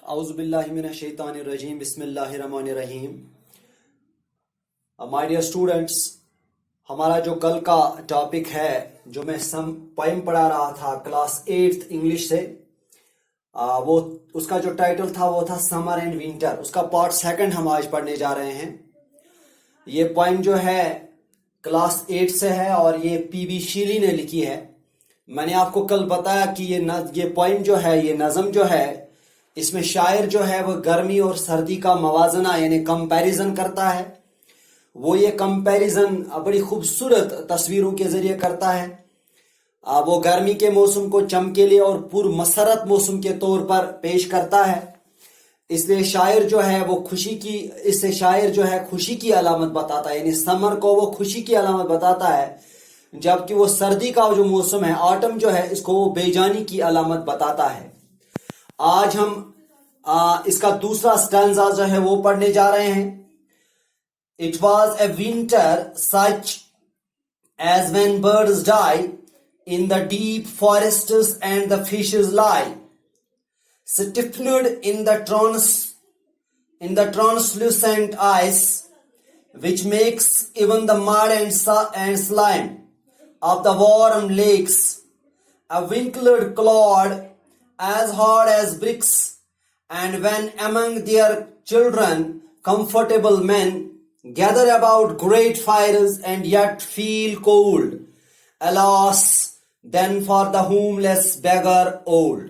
اعوذ باللہ من الشیطان الرجیم بسم اللہ الرحمن الرحیم. مائی ڈیئر اسٹوڈنٹس، ہمارا جو کل کا ٹاپک ہے جو میں پوئم پڑھا رہا تھا کلاس 8 انگلش سے، وہ اس کا جو ٹائٹل تھا وہ تھا سمر اینڈ ونٹر. اس کا پارٹ سیکنڈ ہم آج پڑھنے جا رہے ہیں. یہ پوئم جو ہے کلاس 8 سے ہے اور یہ پی بی شیلی نے لکھی ہے. میں نے آپ کو کل بتایا کہ یہ پوئم جو ہے، یہ نظم جو ہے، اس میں شاعر جو ہے وہ گرمی اور سردی کا موازنہ یعنی کمپیریزن کرتا ہے. وہ یہ کمپیریزن بڑی خوبصورت تصویروں کے ذریعے کرتا ہے. وہ گرمی کے موسم کو چمکیلے اور پر مسرت موسم کے طور پر پیش کرتا ہے. اس لیے شاعر جو ہے وہ اس سے شاعر جو ہے خوشی کی علامت بتاتا ہے، یعنی سمر کو وہ خوشی کی علامت بتاتا ہے، جبکہ وہ سردی کا جو موسم ہے، آٹم جو ہے، اس کو وہ بے جانی کی علامت بتاتا ہے. آج ہم اس کا دوسرا سٹینزا جو ہے وہ پڑھنے جا رہے ہیں. It was a winter such as when birds die in the deep forests and the fishes lie stiffened in the translucent ice, which makes even the mud and slime of the warm lakes a wrinkled clod as hard as bricks. And when among their children comfortable men gather about great fires and yet feel cold, alas, then for the homeless beggar old.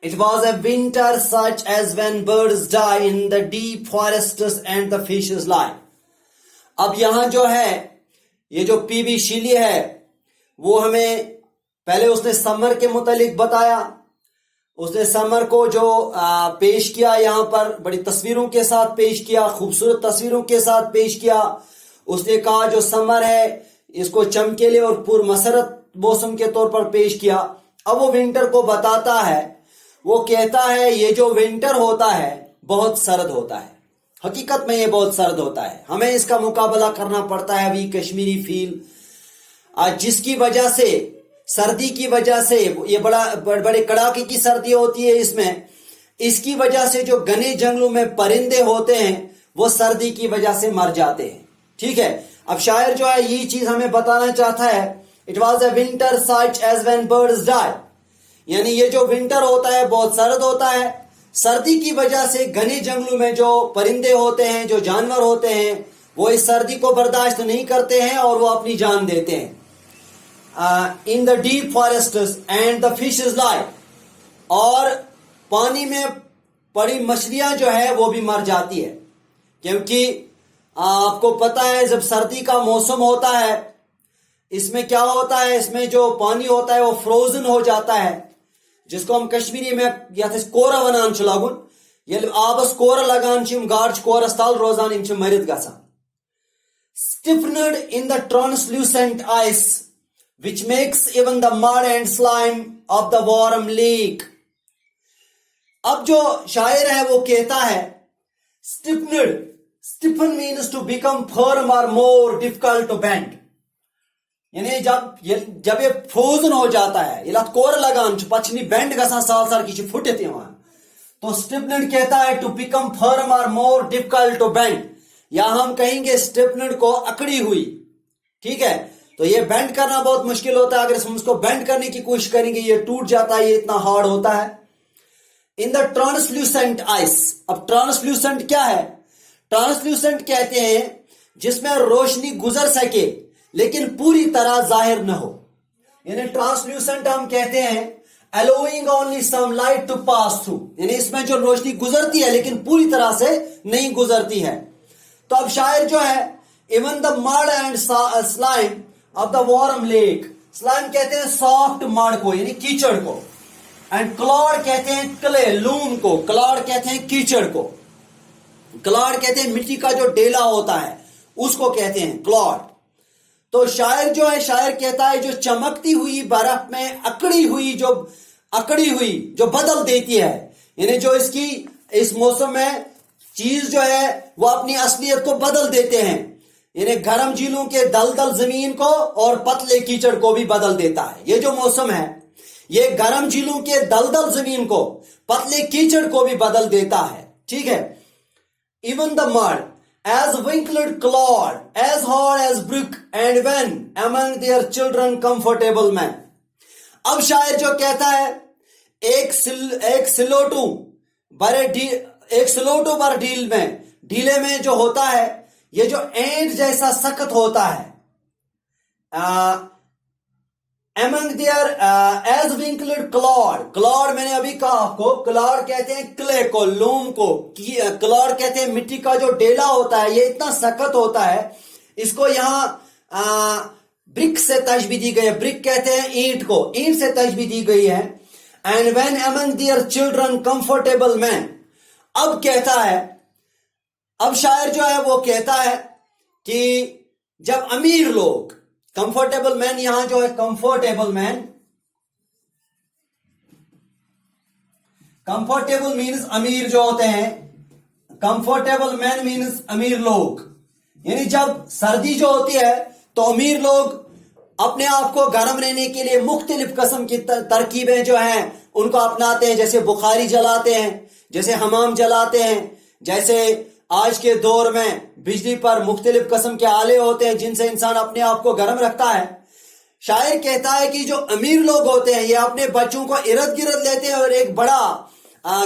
It was a winter such as when birds die in the deep forests and the fishes lie. اب یہاں جو ہے یہ جو پی be Shelley ہے وہ ہمیں پہلے اس نے سمر کے متعلق بتایا. اس نے سمر کو جو پیش کیا یہاں پر بڑی تصویروں کے ساتھ پیش کیا، خوبصورت تصویروں کے ساتھ پیش کیا. اس نے کہا جو سمر ہے اس کو چمکیلے اور پر مسرت موسم کے طور پر پیش کیا. اب وہ ونٹر کو بتاتا ہے، وہ کہتا ہے یہ جو ونٹر ہوتا ہے بہت سرد ہوتا ہے. حقیقت میں یہ بہت سرد ہوتا ہے. ہمیں اس کا مقابلہ کرنا پڑتا ہے وی کشمیری فیل، جس کی وجہ سے سردی کی وجہ سے یہ بڑے کڑاکے کی سردی ہوتی ہے. اس کی وجہ سے جو گھنے جنگلوں میں پرندے ہوتے ہیں وہ سردی کی وجہ سے مر جاتے ہیں. ٹھیک ہے، اب شاعر جو ہے یہ چیز ہمیں بتانا چاہتا ہے. It was a winter such as when birds die، یعنی یہ جو ونٹر ہوتا ہے بہت سرد ہوتا ہے. سردی کی وجہ سے گھنے جنگلوں میں جو پرندے ہوتے ہیں، جو جانور ہوتے ہیں، وہ اس سردی کو برداشت نہیں کرتے ہیں اور وہ اپنی جان دیتے ہیں. In the deep forests and the fishes lie، اور پانی میں پڑی مچھلیاں جو ہے وہ بھی مر جاتی ہے. کیونکہ آپ کو پتہ ہے جب سردی کا موسم ہوتا ہے اس میں کیا ہوتا ہے، اس میں جو پانی ہوتا ہے وہ فروزن ہو جاتا ہے، جس کو ہم کشمیری میں کورا ونان چھ لاگن. یل آبس کورا لگان چھ گاڑ چھ کورس تل روزان یم چھ مرد گژھان. Stiffened in the translucent ice, which makes even the mud and slime of the warm lake. اب جو شاعر ہے وہ کہتا ہے stiffen means to become firm or more difficult to bend، یعنی جب یہ فروزن ہو جاتا ہے، یہ لات کور لگان پچھنی بینڈ گسان سال سال کی پھٹت یوان، تو stiffened کہتا ہے to become firm or more difficult to bend، یا ہم کہیں گے stiffened کو اکڑی ہوئی. ٹھیک ہے، تو یہ بینڈ کرنا بہت مشکل ہوتا ہے. اگر ہم اس کو بینڈ کرنے کی کوشش کریں گے یہ ٹوٹ جاتا ہے، یہ اتنا ہارڈ ہوتا ہے. ان دا ٹرانسلوسنٹ آئس، اب ٹرانسلوسنٹ کیا ہے؟ ٹرانسلوسنٹ کہتے ہیں جس میں روشنی گزر سکے لیکن پوری طرح ظاہر نہ ہو. یعنی ٹرانسلوسنٹ ہم کہتے ہیں allowing only some light to pass through، یعنی اس میں جو روشنی گزرتی ہے لیکن پوری طرح سے نہیں گزرتی ہے. تو اب شاعر جو ہے even the mud and slime of the warm lake، slime کہتے ہیں سافٹ مڈ کو یعنی کیچڑ کو، and clod کہتے ہیں کلے لون کو، clod کہتے ہیں کیچڑ کو، clod کہتے ہیں مٹی کا جو ڈیلا ہوتا ہے اس کو کہتے ہیں clod. تو شاعر جو ہے، شاعر کہتا ہے جو چمکتی ہوئی برف میں اکڑی ہوئی جو بدل دیتی ہے، یعنی جو اس موسم میں چیز جو ہے وہ اپنی اصلیت کو بدل دیتے ہیں، یعنی گرم جھیلوں کے دلدل زمین کو اور پتلے کیچڑ کو بھی بدل دیتا ہے. یہ جو موسم ہے یہ گرم جھیلوں کے دلدل زمین کو پتلے کیچڑ کو بھی بدل دیتا ہے. ٹھیک ہے. Even the mud, as wrinkled clod, as hard as brick, and when among their children comfortable men. اب شاعر جو کہتا ہے ایک سلوٹو بر ڈھیلے میں جو ہوتا ہے یہ جو اینٹ جیسا سخت ہوتا ہے. among their as wrinkled clod میں نے ابھی کہا آپ کو clod کہتے ہیں کلے کو, لوم کو. clod کہتے ہیں مٹی کا جو ڈیلا ہوتا ہے, یہ اتنا سخت ہوتا ہے. اس کو یہاں برک سے تشبیہ دی گئی ہے. برک کہتے ہیں اینٹ کو, اینٹ سے تشبیہ دی گئی ہے. and when among their children comfortable men. اب کہتا ہے, اب شاعر جو ہے وہ کہتا ہے کہ جب امیر لوگ, کمفرٹیبل مین یہاں جو ہے کمفرٹیبل مینز امیر جو ہوتے ہیں, کمفرٹیبل مین مینز امیر لوگ. یعنی جب سردی جو ہوتی ہے تو امیر لوگ اپنے آپ کو گرم رہنے کے لیے مختلف قسم کی ترکیبیں جو ہیں ان کو اپناتے ہیں. جیسے بخاری جلاتے ہیں, جیسے حمام جلاتے ہیں, جیسے آج کے دور میں بجلی پر مختلف قسم کے آلے ہوتے ہیں جن سے انسان اپنے آپ کو گرم رکھتا ہے. شاعر کہتا ہے کہ جو امیر لوگ ہوتے ہیں یہ اپنے بچوں کو ارد گرد لیتے ہیں اور ایک بڑا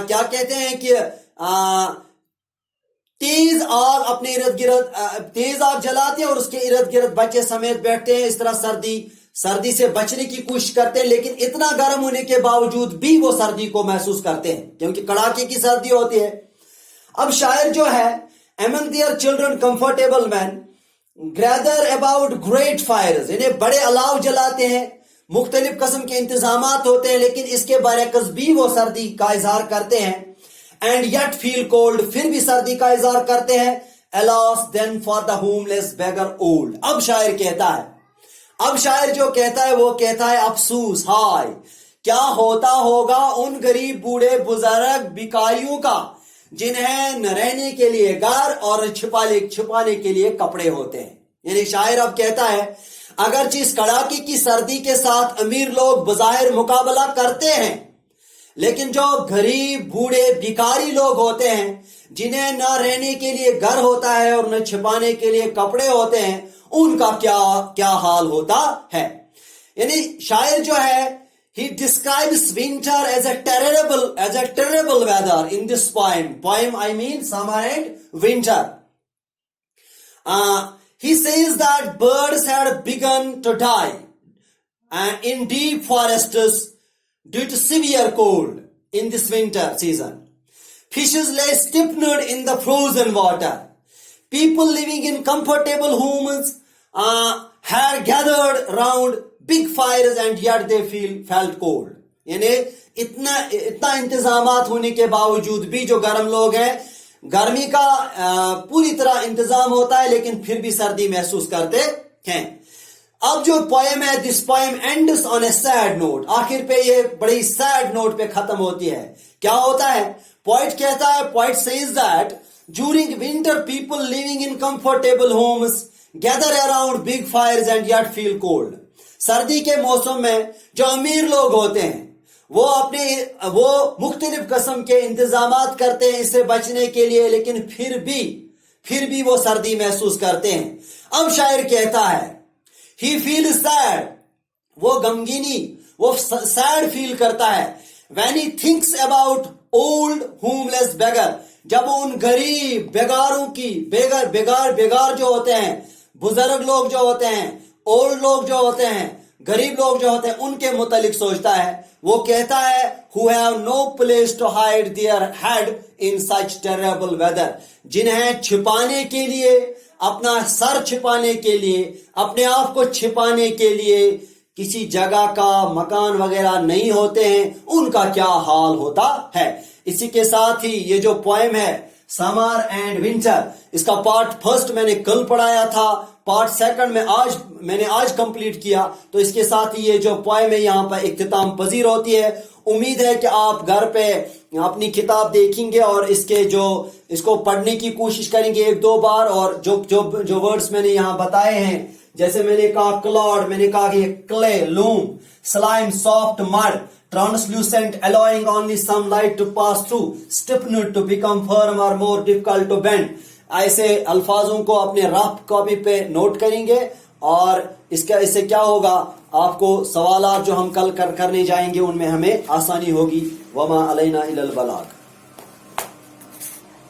کیا کہتے ہیں کہ تیز آگ اپنے ارد گرد تیز آگ جلاتے ہیں اور اس کے ارد گرد بچے سمیت بیٹھتے ہیں. اس طرح سردی سے بچنے کی کوشش کرتے ہیں, لیکن اتنا گرم ہونے کے باوجود بھی وہ سردی کو محسوس کرتے ہیں کیونکہ کڑاکے کی سردی ہوتی ہے. اب شاعر جو ہے among their children comfortable men gather about great fires, انہیں بڑے الاؤ جلاتے ہیں, مختلف قسم کے انتظامات ہوتے ہیں, لیکن اس کے برعکس بھی وہ سردی کا اظہار کرتے ہیں. and yet feel cold, پھر بھی سردی کا اظہار کرتے ہیں. alas then for the homeless beggar old. اب شاعر کہتا ہے, اب شاعر جو کہتا ہے وہ کہتا ہے افسوس, ہائے کیا ہوتا ہوگا ان غریب بوڑھے بزرگ بیکاریوں کا جنہیں نہ رہنے کے لیے گھر اور چھپانے کے لیے کپڑے ہوتے ہیں. یعنی شاعر اب کہتا ہے اگرچہ اس کڑاکی کی سردی کے ساتھ امیر لوگ بظاہر مقابلہ کرتے ہیں, لیکن جو غریب بوڑھے بیکاری لوگ ہوتے ہیں جنہیں نہ رہنے کے لیے گھر ہوتا ہے اور نہ چھپانے کے لیے کپڑے ہوتے ہیں, ان کا کیا حال ہوتا ہے. یعنی شاعر جو ہے he describes winter as a terrible weather in this poem. I mean summer and winter. He says that birds had begun to die in deep forests due to severe cold in this winter season. Fishes lay stiff-necked in the frozen water. People living in comfortable homes had gathered round big fires and yet they felt cold. یعنی اتنا انتظامات ہونے کے باوجود بھی جو گرم لوگ ہیں, گرمی کا پوری طرح انتظام ہوتا ہے لیکن پھر بھی سردی محسوس کرتے ہیں. اب جو پوئم ہے, this poem ends on a sad note, آخر پہ یہ بڑی سیڈ نوٹ پہ ختم ہوتی ہے. کیا ہوتا ہے؟ پوئٹ کہتا ہے, poet says that during winter people living in comfortable homes gather around big fires and yet feel cold. سردی کے موسم میں جو امیر لوگ ہوتے ہیں وہ مختلف قسم کے انتظامات کرتے ہیں اس سے بچنے کے لیے, لیکن پھر بھی وہ سردی محسوس کرتے ہیں. اب شاعر کہتا ہے he feels sad, وہ غمگینی, وہ sad فیل کرتا ہے. when he thinks about old homeless beggar, جب ان غریب بیگاروں کی بیگار جو ہوتے ہیں, بزرگ لوگ جو ہوتے ہیں, اولڈ لوگ جو ہوتے ہیں, غریب لوگ جو ہوتے ہیں, ان کے متعلق سوچتا ہے. وہ کہتا ہے who have no place to hide their head in such terrible weather, جنہیں چھپانے کے لیے, اپنا سر چھپانے کے لیے, اپنے آپ کو چھپانے کے لیے کسی جگہ کا مکان وغیرہ نہیں ہوتے ہیں, ان کا کیا حال ہوتا ہے. اسی کے ساتھ ہی یہ جو پوئم ہے سمر اینڈ ونٹر, اس کا پارٹ فرسٹ میں نے کل پڑھایا تھا, پارٹ سیکنڈ میں نے آج کمپلیٹ کیا. تو اس کے ساتھ ہی یہ جو پوئم ہے یہاں پر اختتام پذیر ہوتی ہے. امید ہے کہ آپ گھر پہ اپنی کتاب دیکھیں گے اور اس کو پڑھنے کی کوشش کریں گے ایک دو بار, اور جو ورڈز میں نے یہاں بتائے ہیں جیسے میں نے کہا کلاڈ، میں نے کہا کہ clay loom, slime soft mid, translucent allowing only some light to pass through, stiffened to become firm or more difficult to bend. ایسے الفاظوں کو اپنے رف کاپی پہ نوٹ کریں گے اور اس سے کیا ہوگا، آپ کو سوالات جو ہم کل کرنے جائیں گے ان میں ہمیں آسانی ہوگی. وما علینا الا البلاغ.